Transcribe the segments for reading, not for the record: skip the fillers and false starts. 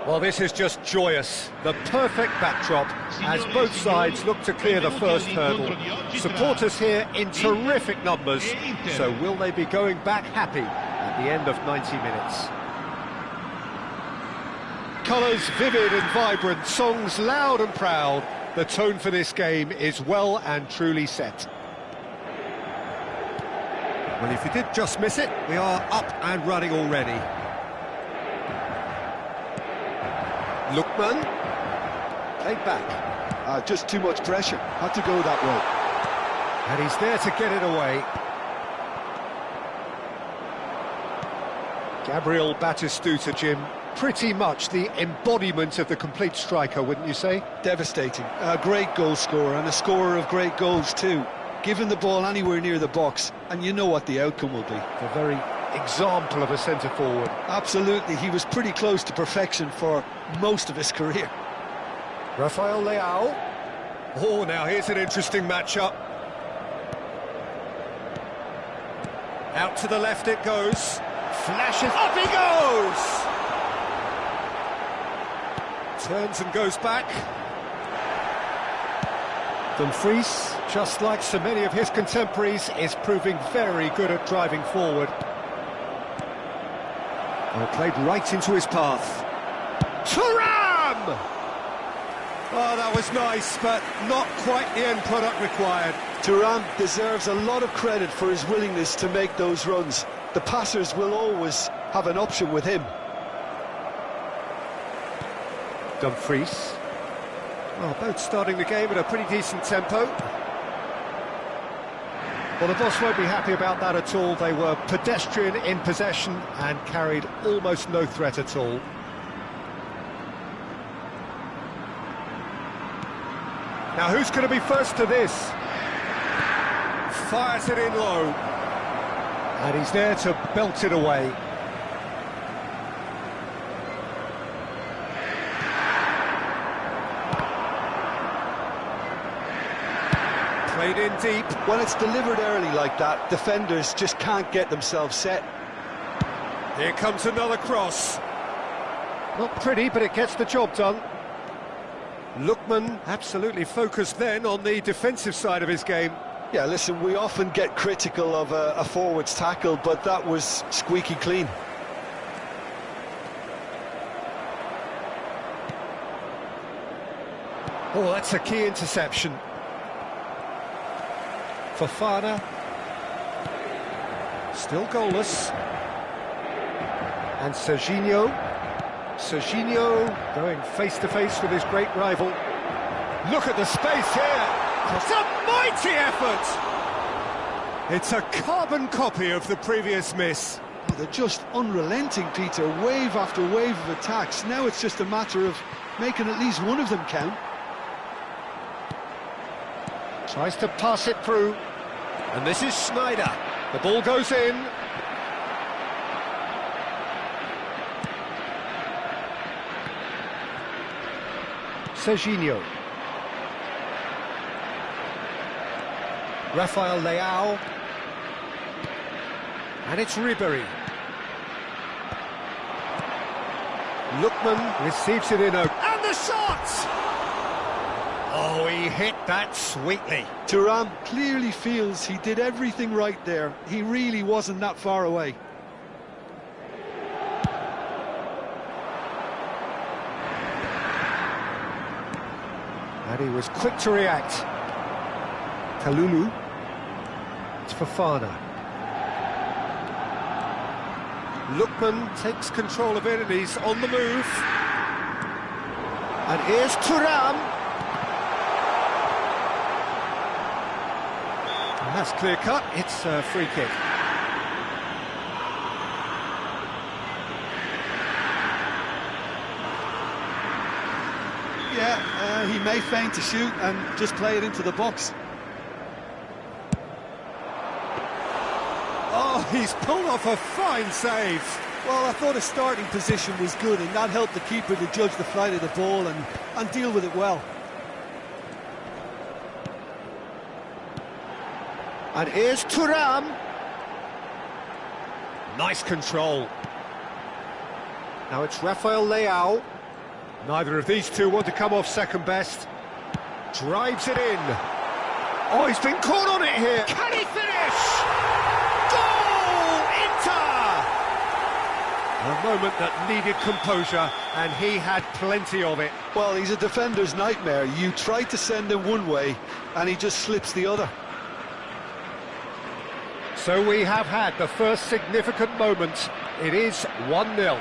Well, this is just joyous. The perfect backdrop as both sides look to clear the first hurdle. Supporters here in terrific numbers, so will they be going back happy at the end of 90 minutes? Colours vivid and vibrant, songs loud and proud. The tone for this game is well and truly set. Well, if you did just miss it, we are up and running already. Lookman, played back. Just too much pressure, had to go that way. And he's there to get it away. Gabriel Batistuta, Jim, pretty much the embodiment of the complete striker, wouldn't you say? Devastating. A great goal scorer and a scorer of great goals too. Given the ball anywhere near the box, and you know what the outcome will be. The very example of a centre-forward. Absolutely, he was pretty close to perfection for most of his career. Rafael Leao. Oh, now here's an interesting matchup. Out to the left it goes. Flashes, up he goes! Turns and goes back. Dumfries, just like so many of his contemporaries, is proving very good at driving forward. Well, played right into his path. Thuram! Oh, that was nice, but not quite the end product required. Thuram deserves a lot of credit for his willingness to make those runs. The passers will always have an option with him. Dumfries. Well, both starting the game at a pretty decent tempo. Well, the boss won't be happy about that at all. They were pedestrian in possession and carried almost no threat at all. Now, who's going to be first to this? Fires it in low. And he's there to belt it away. Played in deep. When it's delivered early like that, defenders just can't get themselves set. Here comes another cross. Not pretty, but it gets the job done. Lookman absolutely focused then on the defensive side of his game. Yeah, listen, we often get critical of a forward's tackle, but that was squeaky clean. Oh, that's a key interception. Fofana, still goalless. And Serginho going face-to-face with his great rival. Look at the space here. It's a mighty effort. It's a carbon copy of the previous miss. Oh, they're just unrelenting, Peter. Wave after wave of attacks. Now it's just a matter of making at least one of them count. Tries to pass it through. And this is Schneider. The ball goes in. Serginho. Rafael Leao. And it's Ribery. Lookman receives it in a... And the shot! Oh, he hit that sweetly. Thuram clearly feels he did everything right there. He really wasn't that far away. And he was quick to react. Kalulu. It's Fofana. Lookman takes control of it and he's on the move. And here's Thuram. And that's clear cut, it's a free kick. Yeah, he may feign to shoot and just play it into the box. Oh, he's pulled off a fine save. Well, I thought his starting position was good, and that helped the keeper to judge the flight of the ball and deal with it well. And here's Thuram. Nice control. Now it's Rafael Leao. Neither of these two want to come off second best. Drives it in. Oh, he's been caught on it here. Can he finish? Goal! Inter! A moment that needed composure, and he had plenty of it. Well, he's a defender's nightmare. You try to send him one way, and he just slips the other. So we have had the first significant moment. It is 1-0.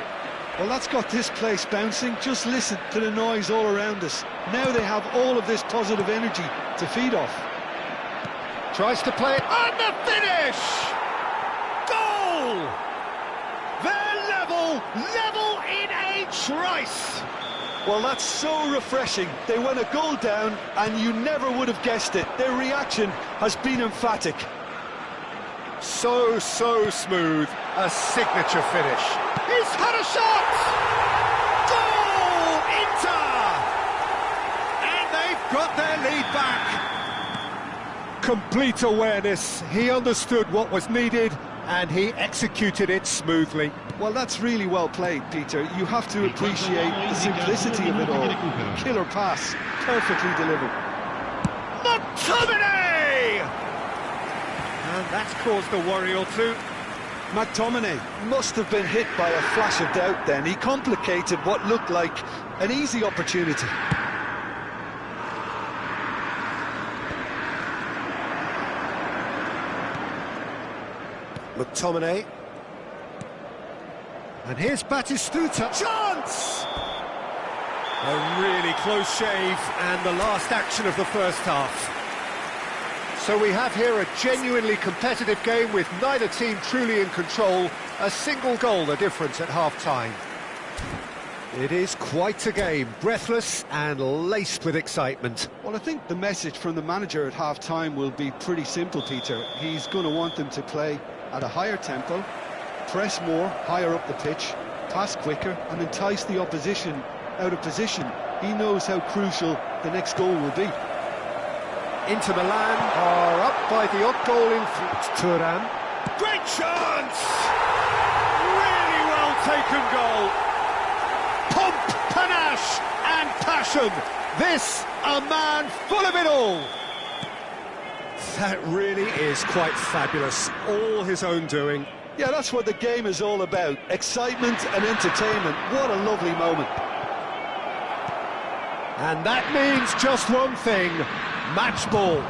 Well, that's got this place bouncing. Just listen to the noise all around us. Now they have all of this positive energy to feed off. Tries to play it, and the finish! Goal! They're level in a trice! Well, that's so refreshing. They went a goal down, and you never would have guessed it. Their reaction has been emphatic. So smooth, a signature finish. He's had a shot! Goal! Inter! And they've got their lead back. Complete awareness, he understood what was needed and he executed it smoothly. Well, that's really well played, Peter. You have to appreciate the simplicity of it all. Killer pass, perfectly delivered. McTominay! And that's caused a worry or two. McTominay must have been hit by a flash of doubt then. He complicated what looked like an easy opportunity. McTominay. And here's Batistuta. Chance! A really close shave, and the last action of the first half. So we have here a genuinely competitive game with neither team truly in control. A single goal the difference at half-time. It is quite a game, breathless and laced with excitement. Well, I think the message from the manager at half-time will be pretty simple, Peter. He's going to want them to play at a higher tempo, press more, higher up the pitch, pass quicker and entice the opposition out of position. He knows how crucial the next goal will be. Inter Milan are up by the odd goal in Thuram. Great chance! Really well taken goal. Pomp, panache and passion. This, a man full of it all. That really is quite fabulous. All his own doing. Yeah, that's what the game is all about. Excitement and entertainment. What a lovely moment. And that means just one thing. Match ball.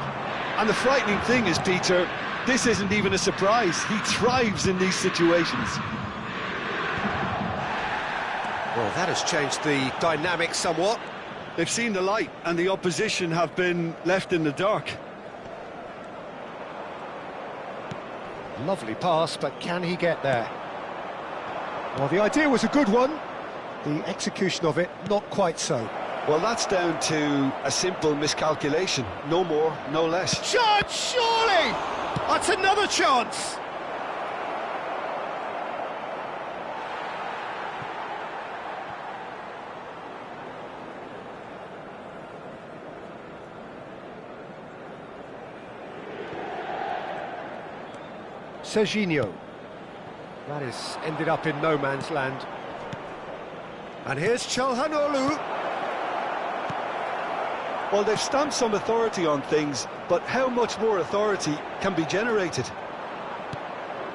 And the frightening thing is, Peter, this isn't even a surprise. He thrives in these situations. Well, that has changed the dynamic somewhat. They've seen the light and the opposition have been left in the dark. Lovely pass, but can he get there? Well, the idea was a good one. The execution of it, not quite so. Well, that's down to a simple miscalculation. No more, no less. Chance, surely! That's another chance! Serginho. That is ended up in no man's land. And here's Çalhanoğlu. Well, they've stamped some authority on things, but how much more authority can be generated?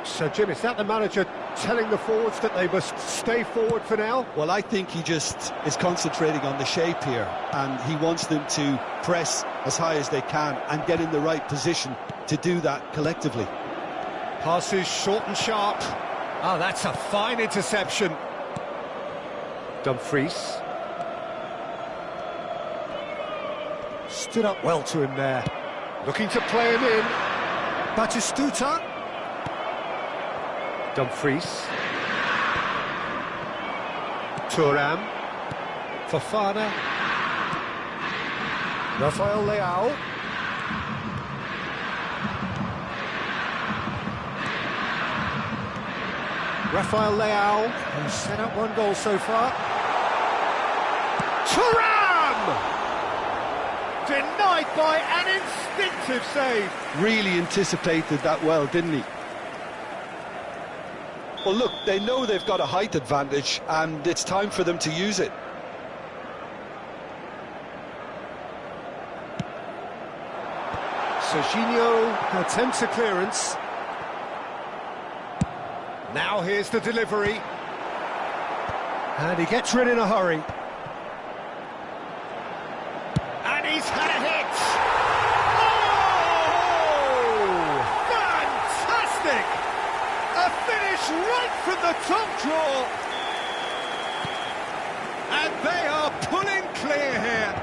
So, Jim, is that the manager telling the forwards that they must stay forward for now? Well, I think he just is concentrating on the shape here, and he wants them to press as high as they can and get in the right position to do that collectively. Passes short and sharp. Oh, that's a fine interception. Dumfries. Stood up well to him there. Looking to play him in. Batistuta. Dumfries. Thuram. Fofana. Rafael Leao. Rafael Leao, who's set up one goal so far. Thuram! Denied by an instinctive save. Really anticipated that well, didn't he? Well, look, they know they've got a height advantage, and it's time for them to use it. Serginho attempts a clearance. Now here's the delivery. And he gets rid in a hurry. And he's had a hit! Oh! Fantastic! A finish right from the top draw. And they are pulling clear here.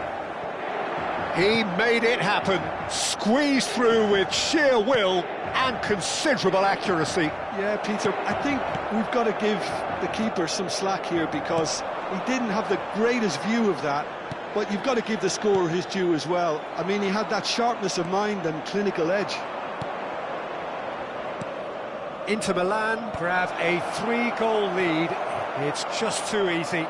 He made it happen, squeezed through with sheer will and considerable accuracy. Yeah, Peter, I think we've got to give the keeper some slack here because he didn't have the greatest view of that, but you've got to give the scorer his due as well. I mean, he had that sharpness of mind and clinical edge. Inter Milan grab a 3-goal lead. It's just too easy.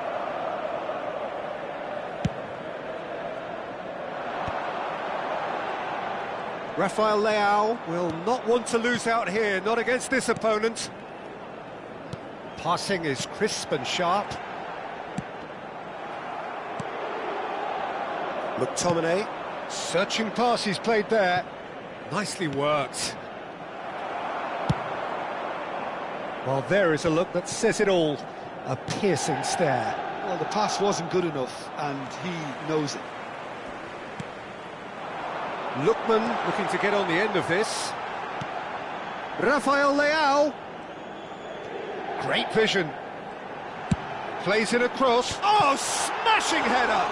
Rafael Leao will not want to lose out here, not against this opponent. Passing is crisp and sharp. McTominay, searching pass he's played there. Nicely worked. Well, there is a look that says it all. A piercing stare. Well, the pass wasn't good enough, and he knows it. Lookman looking to get on the end of this. Rafael Leao. Great vision. Plays it across. Oh, smashing header!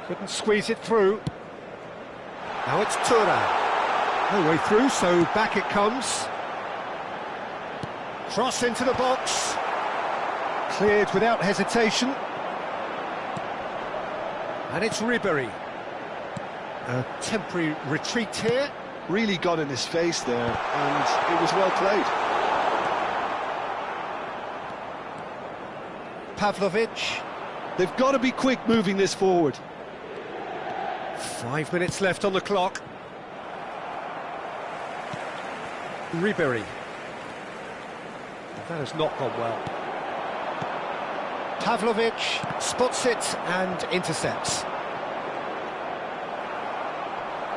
Couldn't squeeze it through. Now it's Thuram. No way through, so back it comes. Cross into the box. Cleared without hesitation. And it's Ribery. A temporary retreat here. Really got in his face there, and it was well played. Pavlovic. They've got to be quick moving this forward. 5 minutes left on the clock. Ribery. That has not gone well. Pavlovic spots it and intercepts.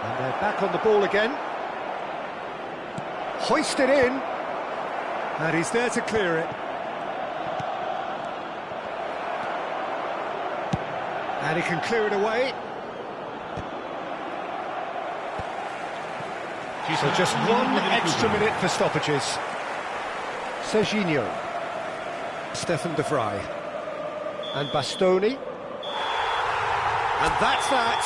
And they're back on the ball again. Hoisted in. And he's there to clear it. And he can clear it away. So just one extra minute for stoppages. Serginho. Stefan de Vrij. And Bastoni. And that's that.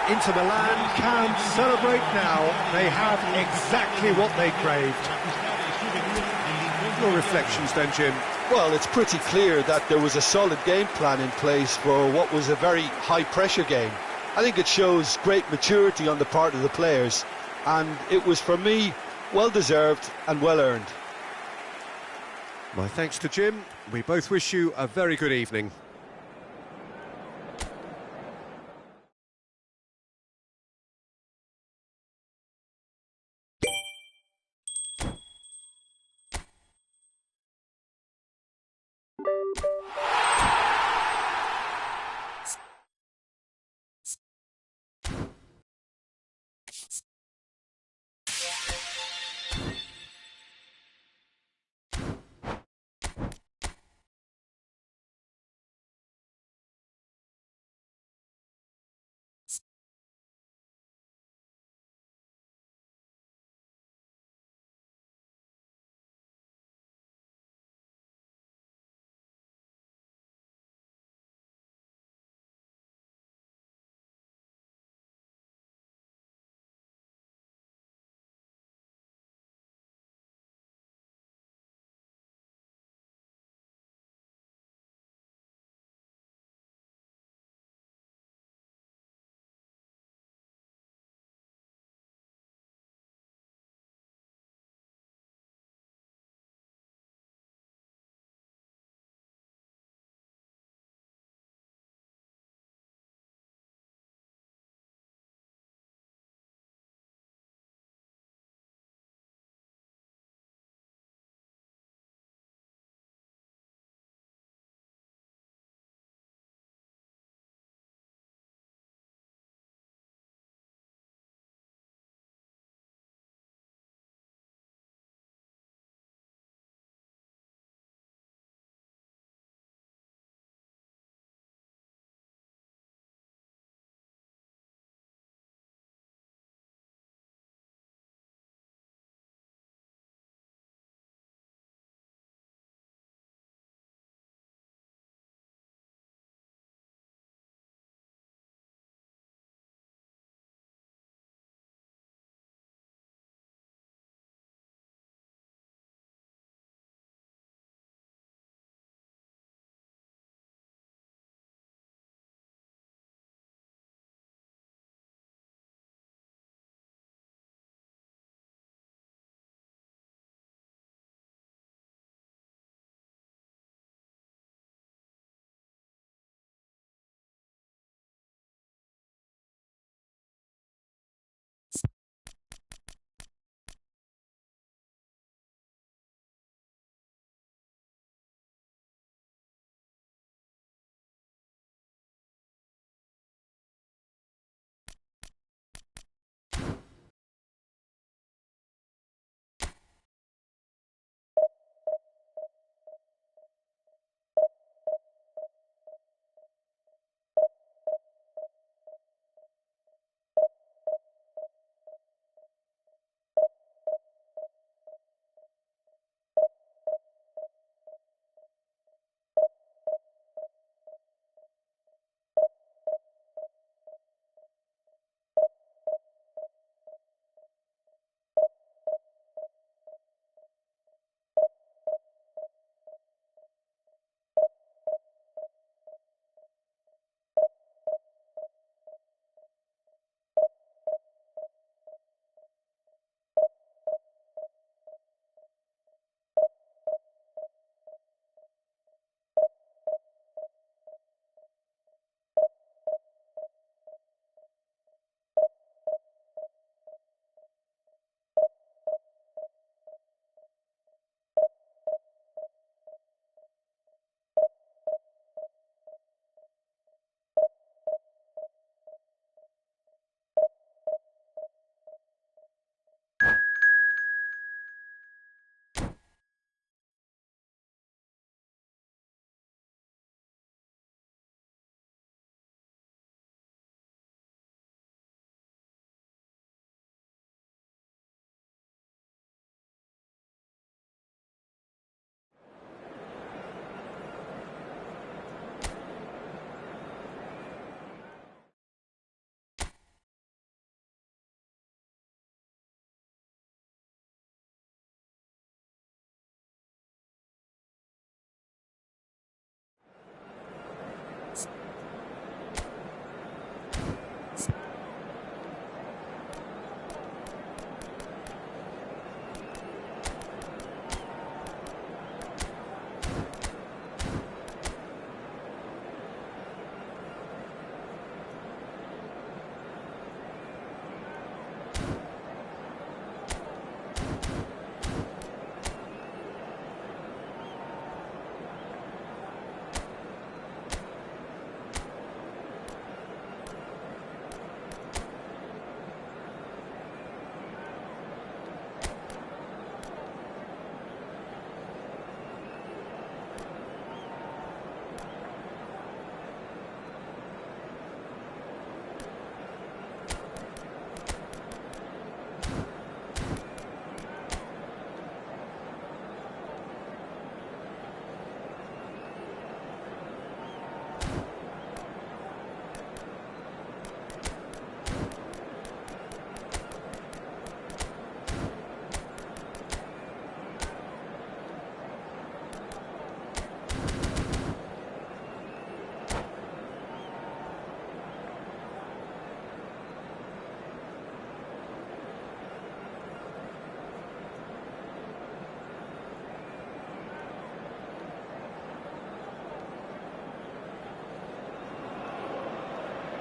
Inter Milan can celebrate now. They have exactly what they craved. Your reflections then, Jim? Well, it's pretty clear that there was a solid game plan in place for what was a very high-pressure game. I think it shows great maturity on the part of the players, and it was, for me, well-deserved and well-earned. My thanks to Jim. We both wish you a very good evening.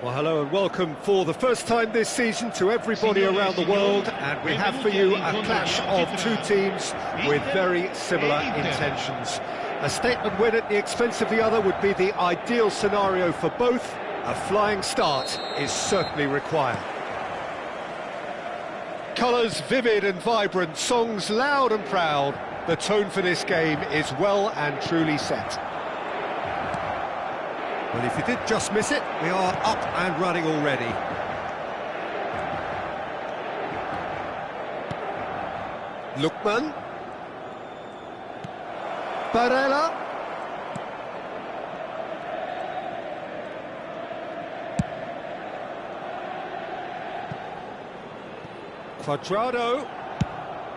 Well, hello and welcome for the first time this season to everybody around the world, and we have for you a clash of two teams with very similar intentions. A statement win at the expense of the other would be the ideal scenario for both. A flying start is certainly required. Colours vivid and vibrant, songs loud and proud. The tone for this game is well and truly set. Well, if you did just miss it, we are up and running already. Lookman. Barella. Cuadrado.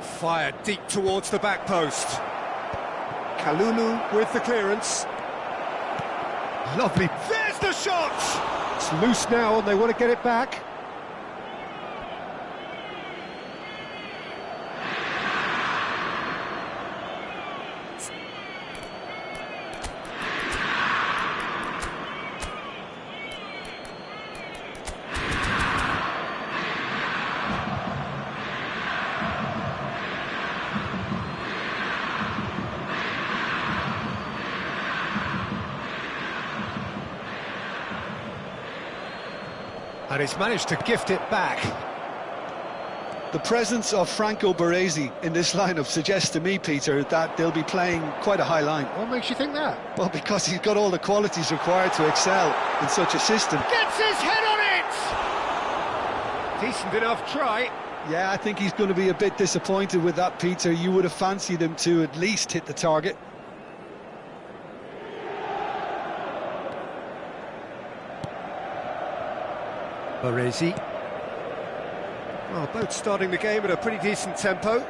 Fired deep towards the back post. Kalulu with the clearance. Lovely, there's the shot! It's loose now and they want to get it back. And he's managed to gift it back. The presence of Franco Baresi in this lineup suggests to me, Peter, that they'll be playing quite a high line. What makes you think that? Well, because he's got all the qualities required to excel in such a system. Gets his head on it! Decent enough try. Yeah, I think he's going to be a bit disappointed with that, Peter. You would have fancied him to at least hit the target. Baresi. Well, both starting the game at a pretty decent tempo.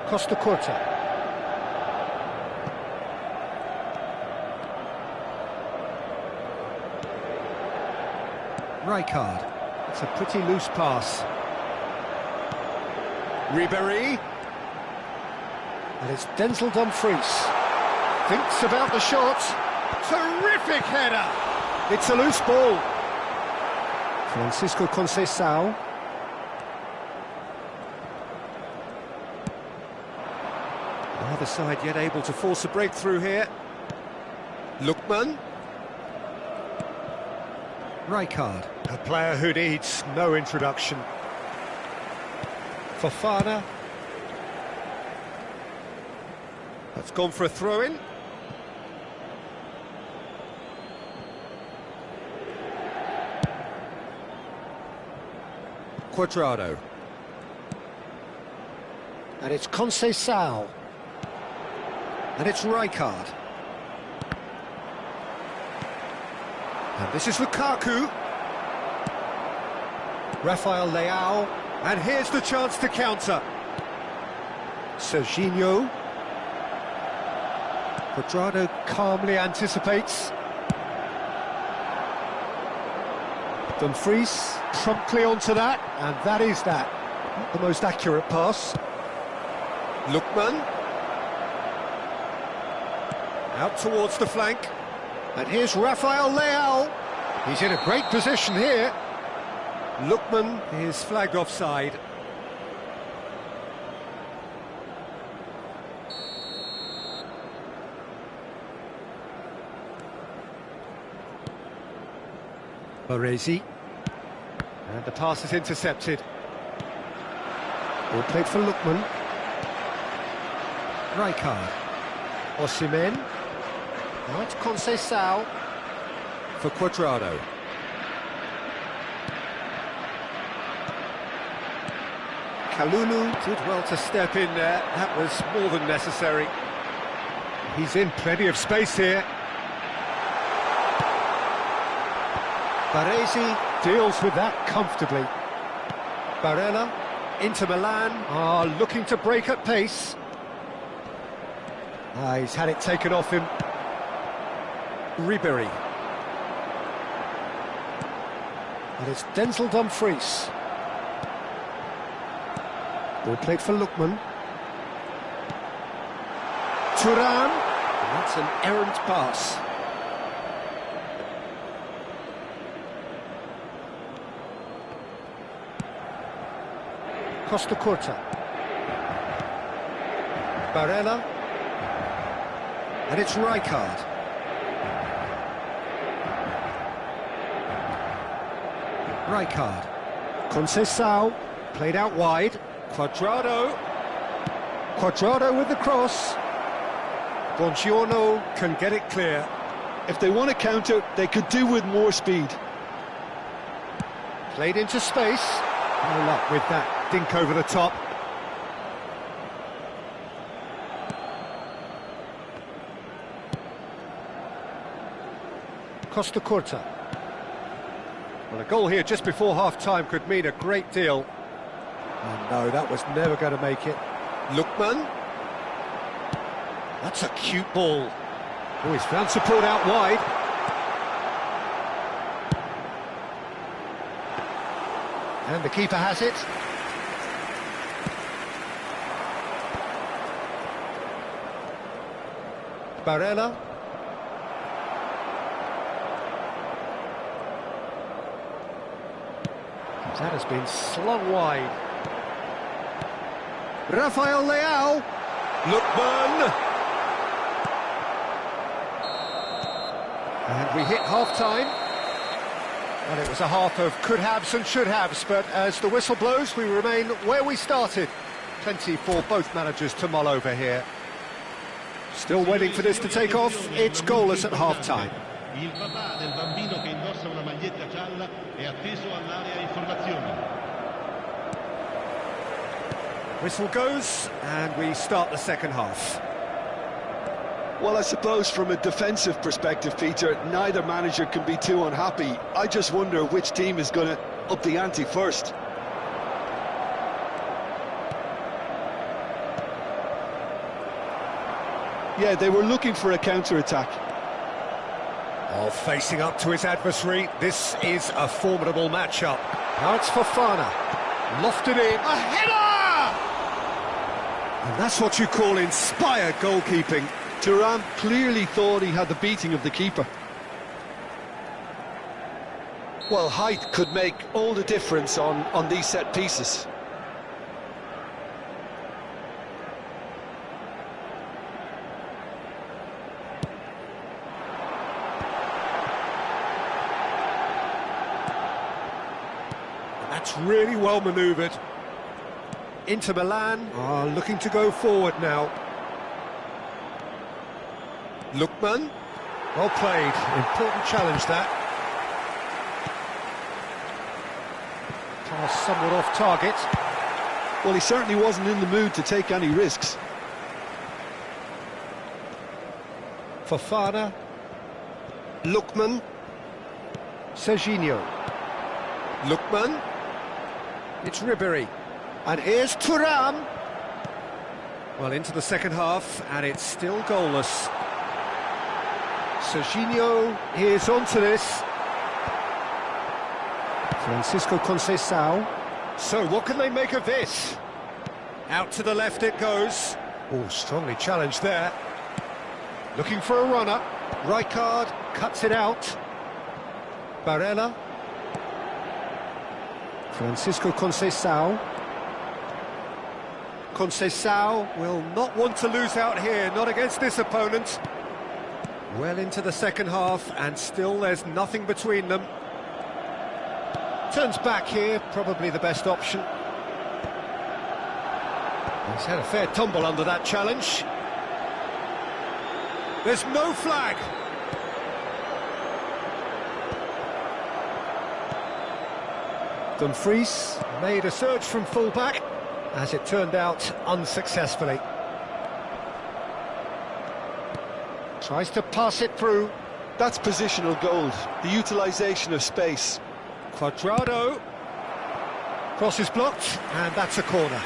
Costa Curta. Rijkaard. It's a pretty loose pass. Ribéry. And it's Denzel Dumfries. Thinks about the shot. Terrific header! It's a loose ball. Francisco Conceição. Neither side yet able to force a breakthrough here. Lookman. Rijkaard. A player who needs no introduction. Fofana. That's gone for a throw-in. Cuadrado. And it's Conceição. And it's Rijkaard. And this is Lukaku. Rafael Leao. And here's the chance to counter. Serginho. Cuadrado calmly anticipates. Dumfries promptly onto that, and that is that. Not the most accurate pass. Lookman. Out towards the flank. And here's Rafael Leao. He's in a great position here. Lookman is flagged offside. Baresi. And the pass is intercepted. Ball played for Lookman. Rijkaard. Osimhen. Now it's Conceição for Cuadrado. Kalulu did well to step in there. That was more than necessary. He's in plenty of space here. Baresi deals with that comfortably. Barella, Inter Milan, are looking to break at pace. He's had it taken off him. Ribéry. And it's Denzel Dumfries. Ball played for Lookman. Thuram. And that's an errant pass. Costa Curta. Barella. And it's Rijkaard. Rijkaard. Conceição. Played out wide. Cuadrado. Cuadrado with the cross. Buongiorno can get it clear. If they want to counter, they could do with more speed. Played into space. No luck with that dink over the top. Costa Curta. Well, a goal here just before half-time could mean a great deal. Oh no, that was never going to make it. Lookman. That's a cute ball. Oh, he's found support out wide. And the keeper has it. Barella. That has been slung wide. Rafael Leao. Lookman. And we hit half-time. Well, it was a half of could-haves and should-haves, but as the whistle blows, we remain where we started. Plenty for both managers to mull over here. Still waiting for this to take off. It's goalless at half-time. Il papà del bambino che indossa una maglietta gialla è atteso all'area informazioni. Whistle goes, and we start the second half. Well, I suppose from a defensive perspective, Peter, neither manager can be too unhappy. I just wonder which team is going to up the ante first. Yeah, they were looking for a counter-attack. Oh, facing up to his adversary, this is a formidable matchup. Now it's Fofana, lofted in, a header! And that's what you call inspired goalkeeping. Thuram clearly thought he had the beating of the keeper. Well, height could make all the difference on these set pieces. That's really well manoeuvred. Inter Milan are looking to go forward now. Lookman, well played, important challenge that. Pass somewhat off target. Well, he certainly wasn't in the mood to take any risks. Fofana, Lookman, Serginho, Lookman, it's Ribéry, and here's Thuram. Well, into the second half, and it's still goalless. Serginho is onto this. Francisco Conceição. So, what can they make of this? Out to the left it goes. Oh, strongly challenged there. Looking for a runner. Rijkaard cuts it out. Barella. Francisco Conceição. Conceição will not want to lose out here, not against this opponent. Well into the second half, and still there's nothing between them. Turns back here, probably the best option. He's had a fair tumble under that challenge. There's no flag. Dumfries made a surge from full-back, as it turned out unsuccessfully. Tries to pass it through. That's positional gold, the utilisation of space. Cuadrado. Cross is blocked, and that's a corner.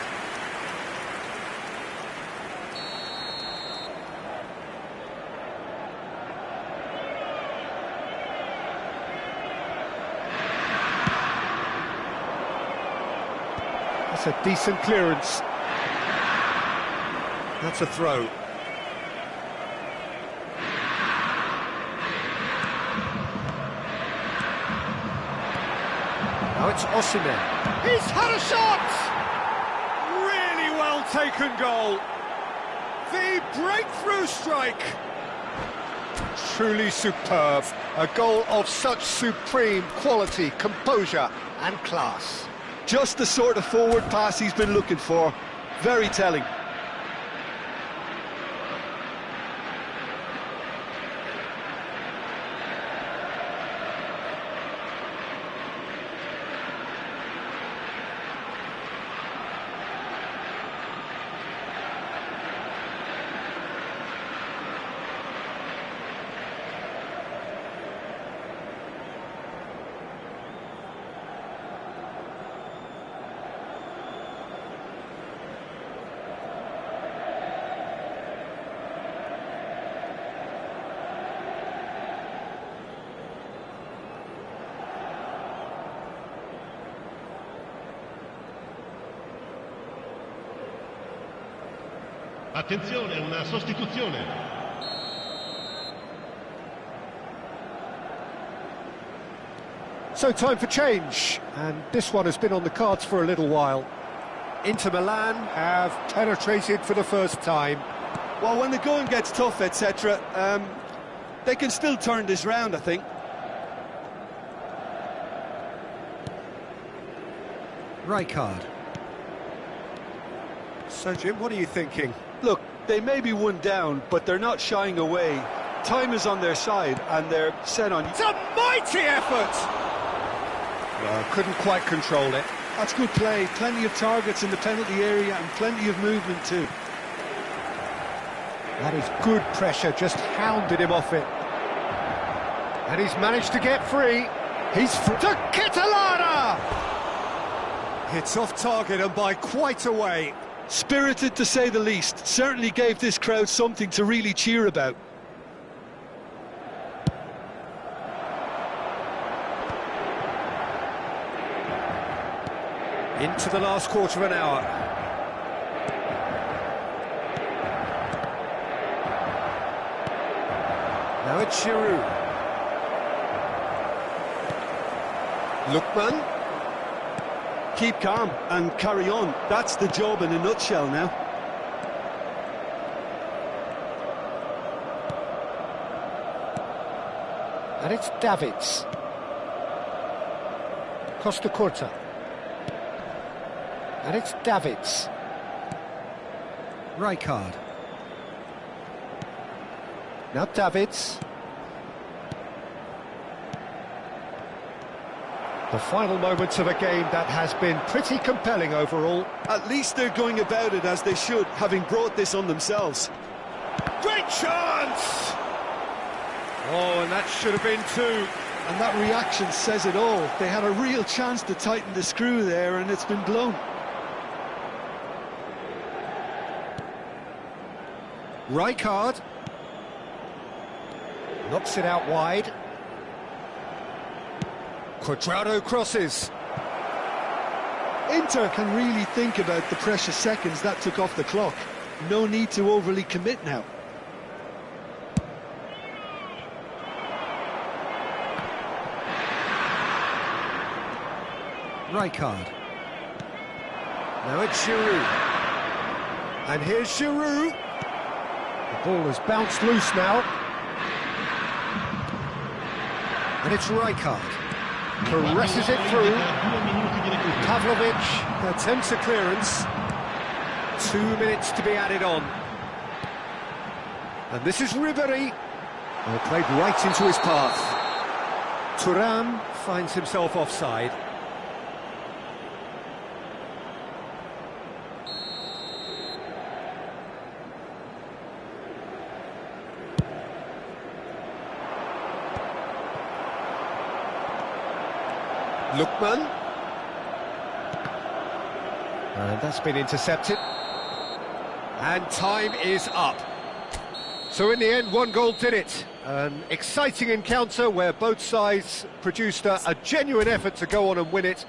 That's a decent clearance. That's a throw. Now it's Osimhen. He's had a shot! well-taken goal. The breakthrough strike. Truly superb. A goal of such supreme quality, composure and class. Just the sort of forward pass he's been looking for. Very telling. Attenzione, una sostituzione. So time for change, and this one has been on the cards for a little while. Inter Milan have penetrated for the first time. Well, when the going gets tough, etc., they can still turn this round, I think. Rijkaard. So, Jim, what are you thinking? Look, they may be one down, but they're not shying away. Time is on their side, and they're set on... It's a mighty effort! Well, couldn't quite control it. That's good play. Plenty of targets in the penalty area and plenty of movement too. That is good pressure, just hounded him off it. And he's managed to get free. He's to Kitolana! It's off target and by quite a way. Spirited to say the least. Certainly gave this crowd something to really cheer about. Into the last quarter of an hour. Now it's Giroud. Lookman. Keep calm and carry on. That's the job in a nutshell now. And it's Davids. Costa Curta. And it's Davids. Rijkaard. Now Davids. The final moments of a game that has been pretty compelling overall. At least they're going about it as they should, having brought this on themselves. Great chance! Oh, and that should have been two. And that reaction says it all. They had a real chance to tighten the screw there, and it's been blown. Rijkaard. Knocks it out wide. Cuadrado crosses. Inter can really think about the precious seconds that took off the clock. No need to overly commit now. Rijkaard. Now it's Giroud. And here's Giroud. The ball has bounced loose now. And it's Rijkaard. Caresses it through. Pavlovic attempts a clearance. 2 minutes to be added on. And this is Ribéry. Well, played right into his path. Thuram finds himself offside. Lookman. And that's been intercepted. And time is up. So in the end, one goal did it. An exciting encounter where both sides produced a genuine effort to go on and win it.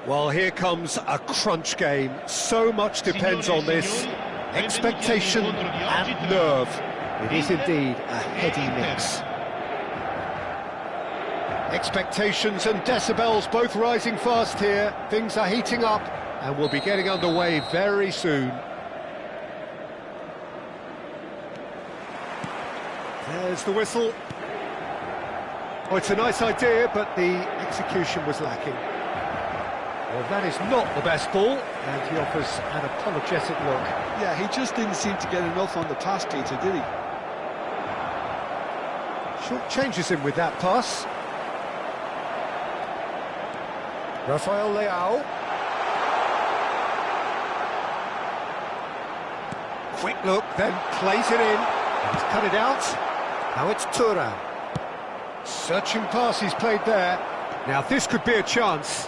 Well, here comes a crunch game. So much depends on this. Expectation and nerve. It is indeed a heady mix. Expectations and decibels both rising fast here. Things are heating up and we'll be getting underway very soon. There's the whistle. Oh, it's a nice idea, but the execution was lacking. Well, that is not the best ball, and he offers an apologetic look. Yeah, he just didn't seem to get enough on the pass, Peter, did he? Short changes him with that pass. Rafael Leao. Quick look, then plays it in. He's cut it out. Now it's Thuram. Searching pass he's played there. Now this could be a chance.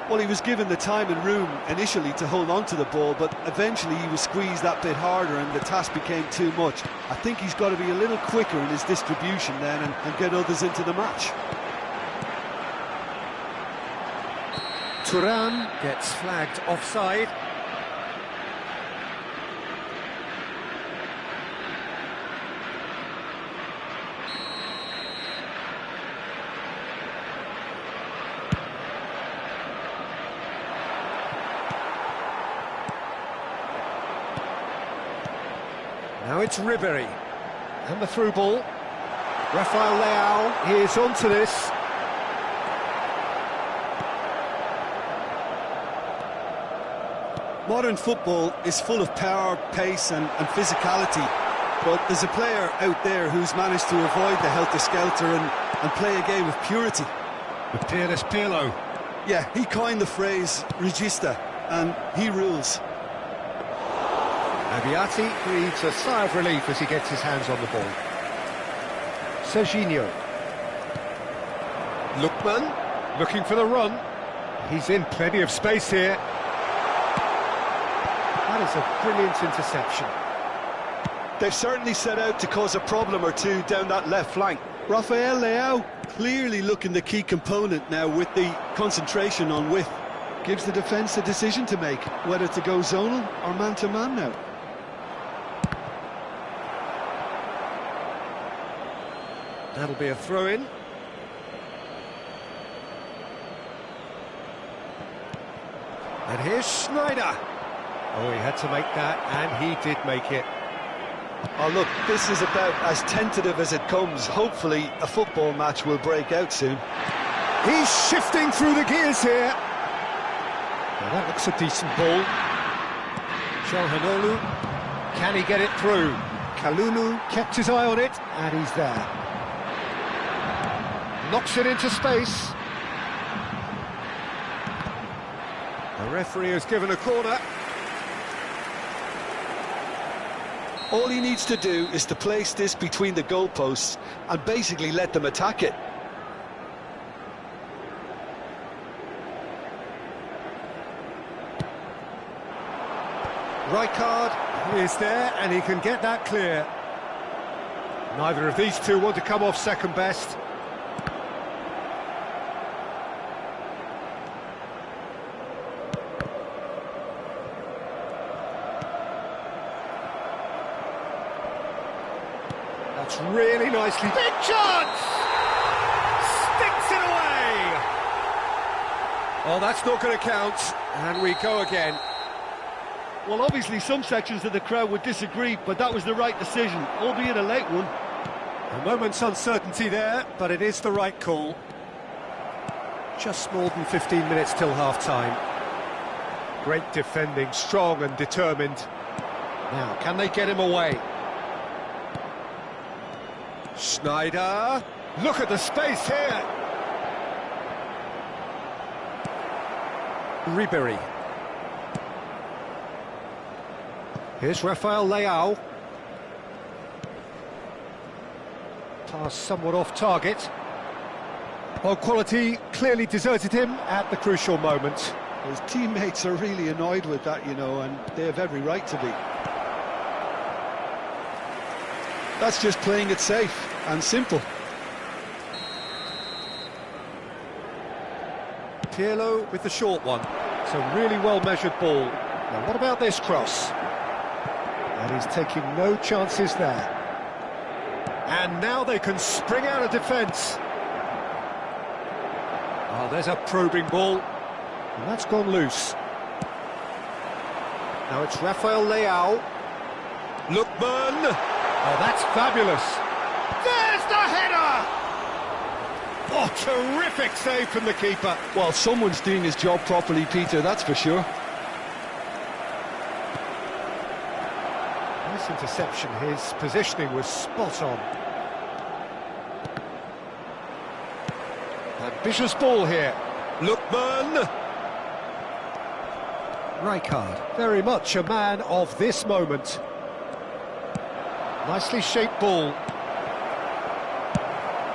Well, he was given the time and room initially to hold on to the ball, but eventually he was squeezed that bit harder and the task became too much. I think he's got to be a little quicker in his distribution then and get others into the match. Thuram gets flagged offside. Now it's Ribery, and the through ball. Rafael Leao is onto this. Modern football is full of power, pace and physicality, but there's a player out there who's managed to avoid the helter-skelter and play a game of purity. The Pires Pirlo. Yeah, he coined the phrase regista, and he rules. Abiati breathes a sigh of relief as he gets his hands on the ball. Serginho. Lookman, looking for the run. He's in plenty of space here. That is a brilliant interception. They've certainly set out to cause a problem or two down that left flank. Rafael Leao clearly looking the key component now with the concentration on width. Gives the defence a decision to make, whether to go zonal or man-to-man now. That'll be a throw-in. And here's Schneider. Oh, he had to make that, and he did make it. Oh, look, this is about as tentative as it comes. Hopefully, a football match will break out soon. He's shifting through the gears here. Well, that looks a decent ball. Calhanoglu, can he get it through? Kalulu kept his eye on it, and he's there. Knocks it into space. The referee has given a corner. All he needs to do is to place this between the goalposts and basically let them attack it. Rijkaard is there, and he can get that clear. Neither of these two want to come off second best. That's really nicely. Big chance! Sticks it away! Oh, that's not going to count. And we go again. Well, obviously some sections of the crowd would disagree, but that was the right decision, albeit a late one. A moment's uncertainty there, but it is the right call. Just more than 15 minutes till half-time. Great defending, strong and determined. Now, can they get him away? Schneider, look at the space here. Ribery. Here's Rafael Leao. Pass somewhat off target. Well, quality clearly deserted him at the crucial moment. His teammates are really annoyed with that, you know, and they have every right to be. That's just playing it safe and simple. Pirlo with the short one. It's a really well-measured ball. Now, what about this cross? And he's taking no chances there. And now they can spring out of defence. Oh, there's a probing ball. And that's gone loose. Now it's Rafael Leao. Lookman. Oh, that's fabulous. There's the header! Oh, terrific save from the keeper. Well, someone's doing his job properly, Peter, that's for sure. Nice interception. His positioning was spot on. Ambitious ball here. Lookman. Rijkaard, very much a man of this moment. Nicely shaped ball.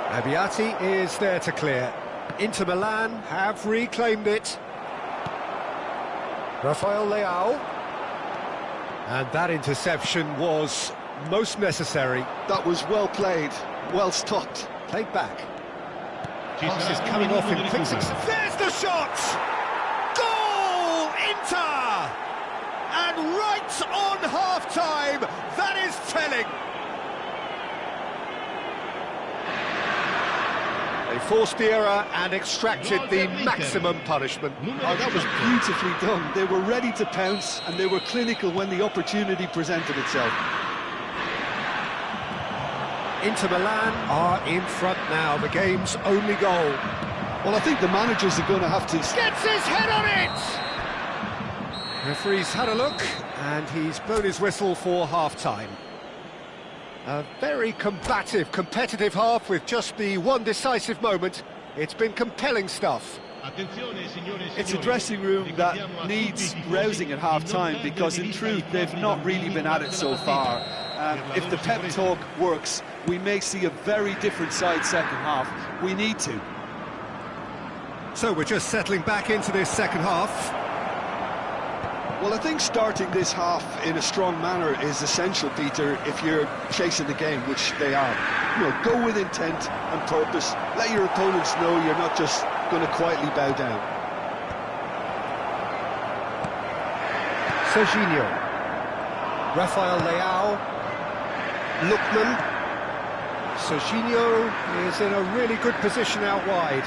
Abbiati is there to clear. Inter Milan have reclaimed it. Rafael Leao. And that interception was most necessary. That was well played, well stopped. Played back. Pass is coming off in quick succession. There's the shot! Goal! Inter! And right on half-time, that is telling. They forced the error and extracted the maximum punishment. Oh, that was beautifully done. They were ready to pounce and they were clinical when the opportunity presented itself. Inter Milan are in front now, the game's only goal. Well, I think the managers are going to have to... Gets his head on it! Referee's had a look, and he's blown his whistle for half-time. A very combative, competitive half with just the one decisive moment. It's been compelling stuff. It's a dressing room that needs rousing at half-time because, in truth, they've not really been at it so far. If the pep talk works, we may see a very different side second half. We need to. So we're just settling back into this second half. Well, I think starting this half in a strong manner is essential, Peter, if you're chasing the game, which they are. You know, go with intent and purpose. Let your opponents know you're not just going to quietly bow down. Serginho. Rafael Leao. Lookman. Serginho is in a really good position out wide.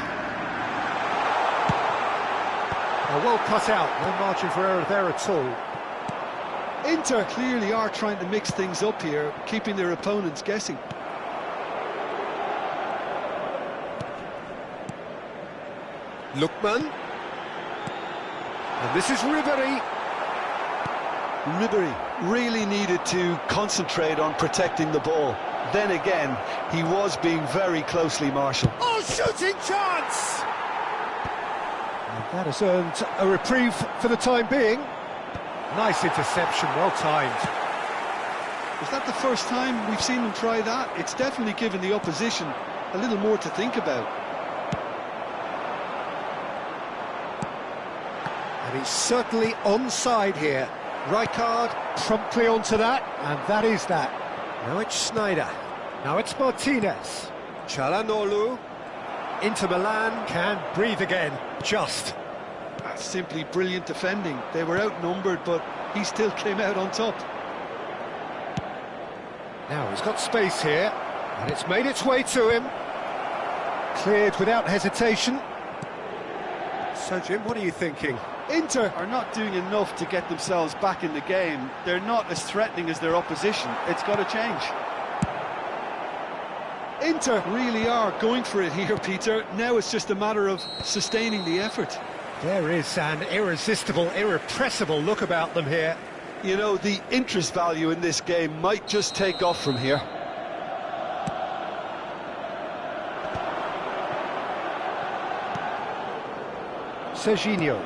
Well cut out, no margin for error there at all. Inter clearly are trying to mix things up here, keeping their opponents guessing. Lookman. And this is Ribery. Ribery really needed to concentrate on protecting the ball. Then again, he was being very closely marshalled. Oh, shooting chance! And that has earned a reprieve for the time being. Nice interception, well timed. Is that the first time we've seen them try that? It's definitely given the opposition a little more to think about. And he's certainly onside here. Rijkaard promptly onto that, and that is that. Now it's Sneijder. Now it's Martinez. Çalhanoğlu. Inter Milan can breathe again, just. That's simply brilliant defending. They were outnumbered, but he still came out on top. Now he's got space here, and it's made its way to him. Cleared without hesitation. So, Jim, what are you thinking? Inter are not doing enough to get themselves back in the game. They're not as threatening as their opposition. It's got to change. Inter really are going for it here, Peter. Now it's just a matter of sustaining the effort. There is an irresistible, irrepressible look about them here. You know, the interest value in this game might just take off from here. Serginho.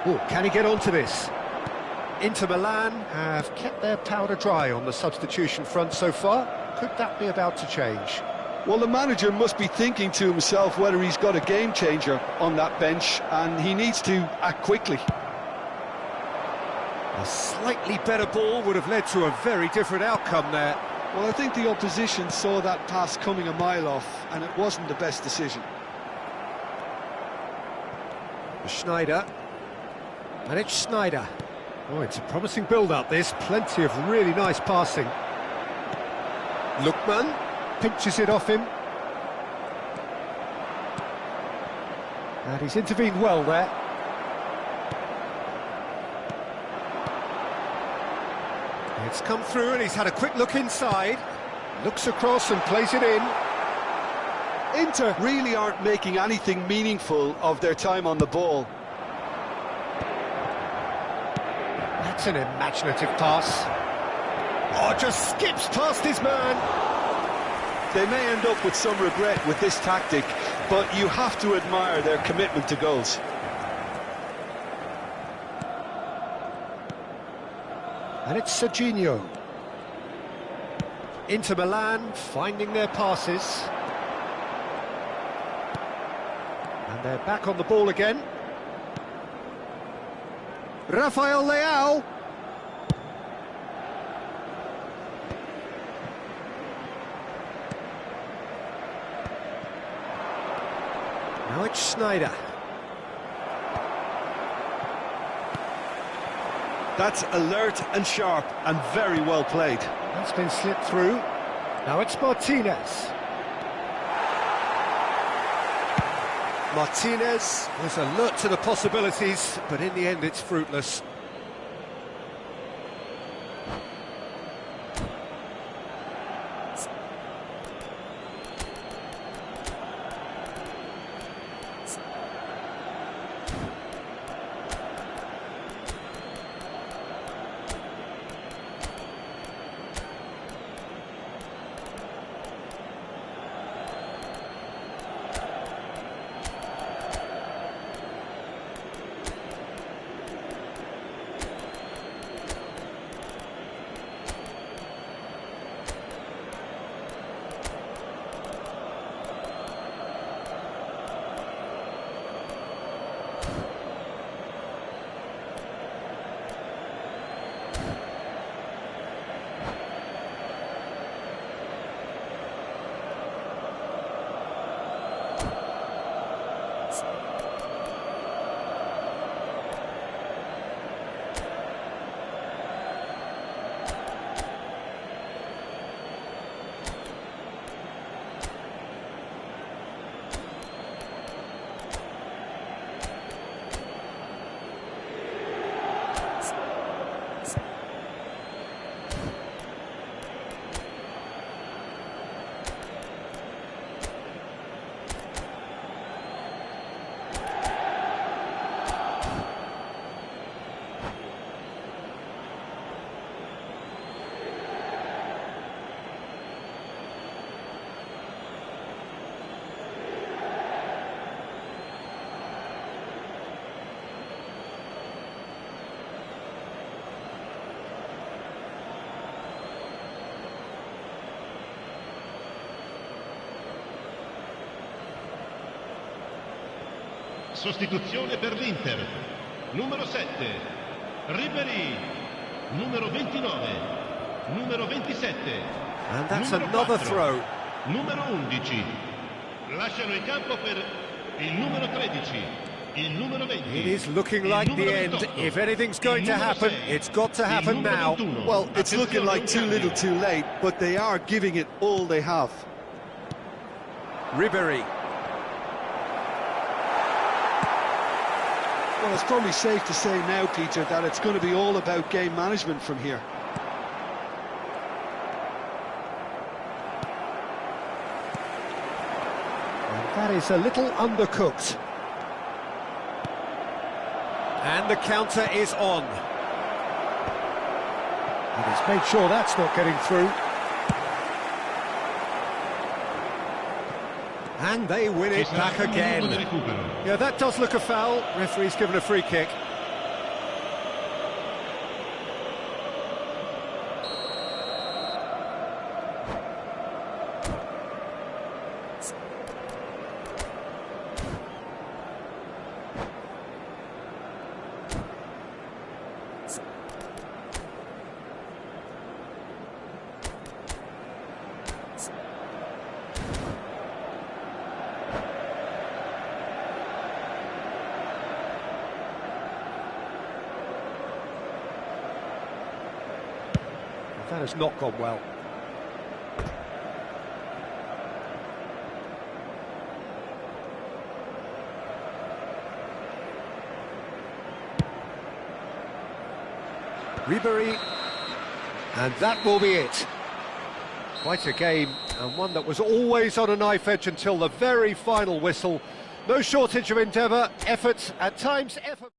Oh, can he get onto this? Inter Milan have kept their powder dry on the substitution front so far. Could that be about to change? Well, the manager must be thinking to himself whether he's got a game changer on that bench, and he needs to act quickly. A slightly better ball would have led to a very different outcome there. Well, I think the opposition saw that pass coming a mile off, and it wasn't the best decision. Schneider. And it's Schneider. Oh, it's a promising build-up, this. Plenty of really nice passing. Lookman pinches it off him. And he's intervened well there. It's come through and he's had a quick look inside. Looks across and plays it in. Inter really aren't making anything meaningful of their time on the ball. That's an imaginative pass. Oh, just skips past his man. They may end up with some regret with this tactic, but you have to admire their commitment to goals. And it's Serginho. Inter Milan finding their passes. And they're back on the ball again. Rafael Leao. Now it's Schneider. That's alert and sharp and very well played. That's been slipped through. Now it's Martinez. Martinez was alert to the possibilities, but in the end it's fruitless. Sostituzione per l'Inter. Numero 7, Ribéry. Numero 29, numero 27. And that's numero another 4, throw. Numero 11. Lasciano il campo per il numero 13. Il numero 20. It is looking like the end. 28, If anything's going to happen, 6, it's got to happen now. 21. Well, it's looking like too little too late, but they are giving it all they have. Ribéry. Well, it's probably safe to say now, Peter, that it's going to be all about game management from here. And that is a little undercooked. And the counter is on. And he's made sure that's not getting through. And they win it back again. Yeah, that does look a foul. Referee's given a free kick. That has not gone well. Ribery, and that will be it. Quite a game, and one that was always on a knife edge until the very final whistle. No shortage of endeavour, effort, at times effort.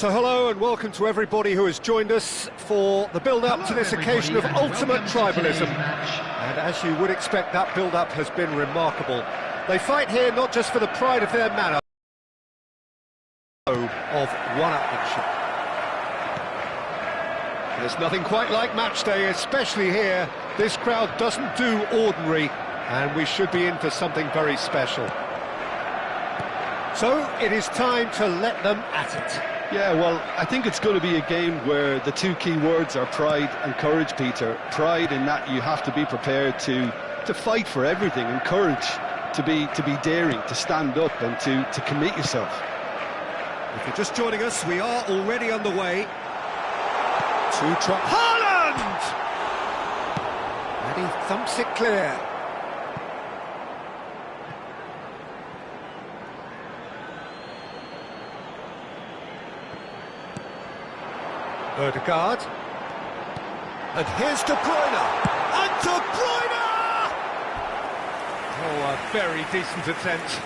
So hello and welcome to everybody who has joined us for the build-up to this occasion of ultimate tribalism. And as you would expect, that build-up has been remarkable. They fight here not just for the pride of their manner, of one-upmanship. There's nothing quite like match day, especially here. This crowd doesn't do ordinary, and we should be in for something very special. So it is time to let them at it. Yeah, well, I think it's going to be a game where the two key words are pride and courage, Peter. Pride in that you have to be prepared to fight for everything, and courage to be daring, to stand up and to commit yourself. If you're just joining us, we are already underway. Haaland! And he thumps it clear. Odegaard. And here's De Bruyne. And De Bruyne! Oh, a very decent attempt.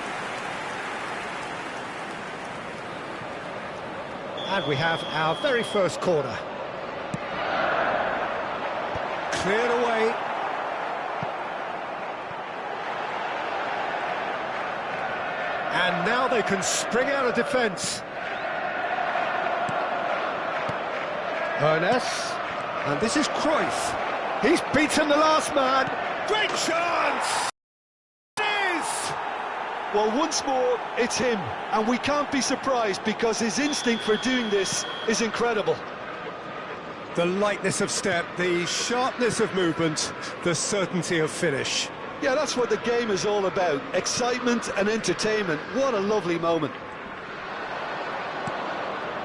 And we have our very first corner. Cleared away. And now they can spring out of defence. Ernest, and this is Cruyff. He's beaten the last man. Great chance! It is! Well, once more, it's him, and we can't be surprised because his instinct for doing this is incredible. The lightness of step, the sharpness of movement, the certainty of finish. Yeah, that's what the game is all about. Excitement and entertainment. What a lovely moment.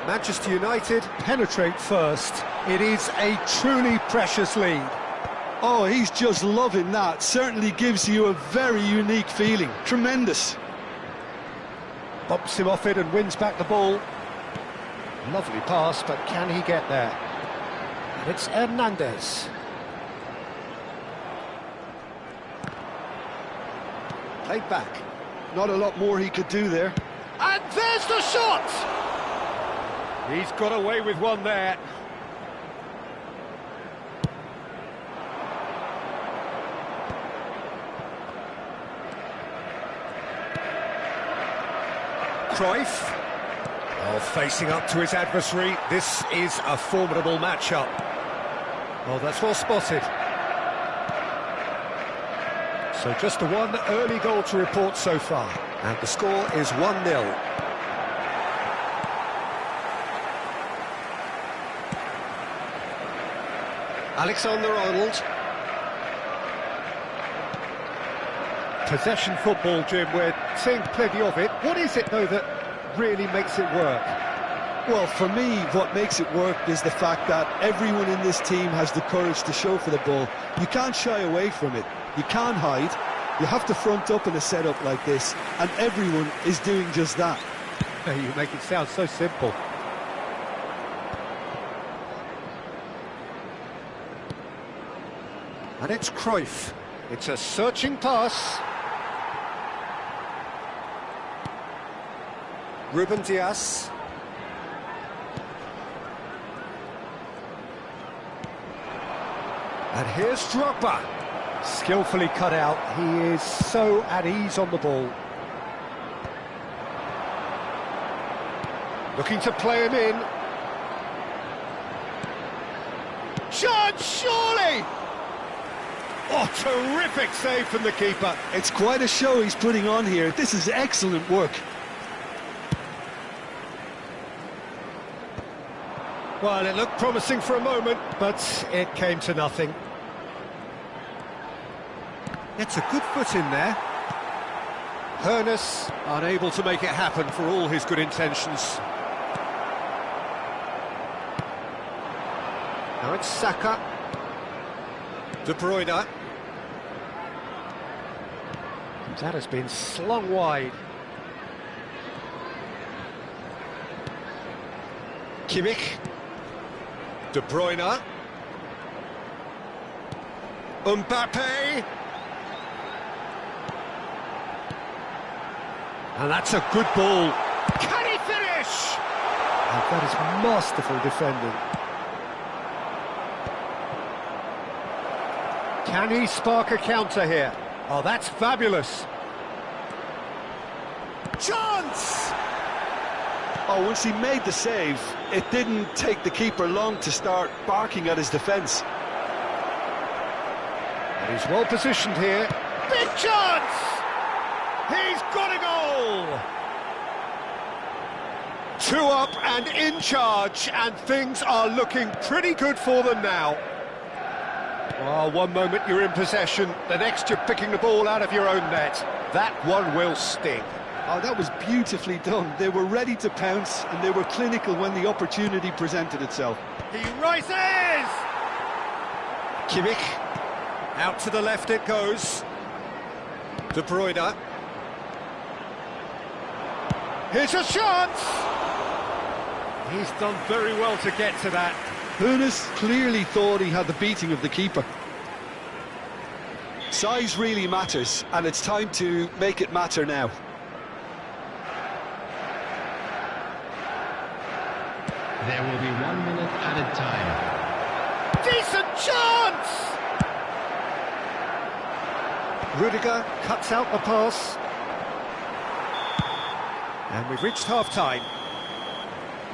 Manchester United penetrate first. It is a truly precious lead. Oh, he's just loving that. Certainly gives you a very unique feeling. Tremendous. Bumps him off it and wins back the ball. Lovely pass, but can he get there? And it's Hernandez. Played back. Not a lot more he could do there. And there's the shot! He's got away with one there. Cruyff. Oh, facing up to his adversary. This is a formidable matchup. Oh, that's well spotted. So just the one early goal to report so far. And the score is 1-0. Alexander-Arnold. Possession football, Jim, we're seeing plenty of it. What is it, though, that really makes it work? Well, for me, what makes it work is the fact that everyone in this team has the courage to show for the ball. You can't shy away from it. You can't hide. You have to front up in a setup like this, and everyone is doing just that. You make it sound so simple. And it's Cruyff. It's a searching pass. Ruben Dias. And here's Drogba. Skillfully cut out. He is so at ease on the ball. Looking to play him in. Chance, surely! Oh, terrific save from the keeper. It's quite a show he's putting on here. This is excellent work. Well, it looked promising for a moment, but it came to nothing. It's a good foot in there. Ernest unable to make it happen for all his good intentions. Now it's Saka. De Bruyne. That has been slung wide. Kimmich. De Bruyne. Mbappe. And that's a good ball. Can he finish? And that is masterful defending. Can he spark a counter here? Oh, that's fabulous. Chance! Oh, once he made the save, it didn't take the keeper long to start barking at his defence. And he's well positioned here. Big chance! He's got a goal! 2 up and in charge, and things are looking pretty good for them now. Well, one moment you're in possession, the next you're picking the ball out of your own net. That one will sting. Oh, that was beautifully done. They were ready to pounce, and they were clinical when the opportunity presented itself. He rises! Kimmich. Out to the left it goes. De Bruyne. Here's a chance! He's done very well to get to that. Hunes clearly thought he had the beating of the keeper. Size really matters, and it's time to make it matter now. There will be 1 minute added time. Decent chance! Rudiger cuts out the pass. And we've reached half-time.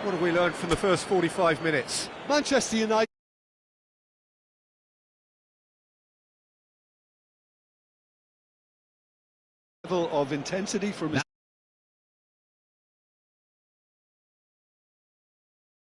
What have we learned from the first 45 minutes? Manchester United level of intensity from his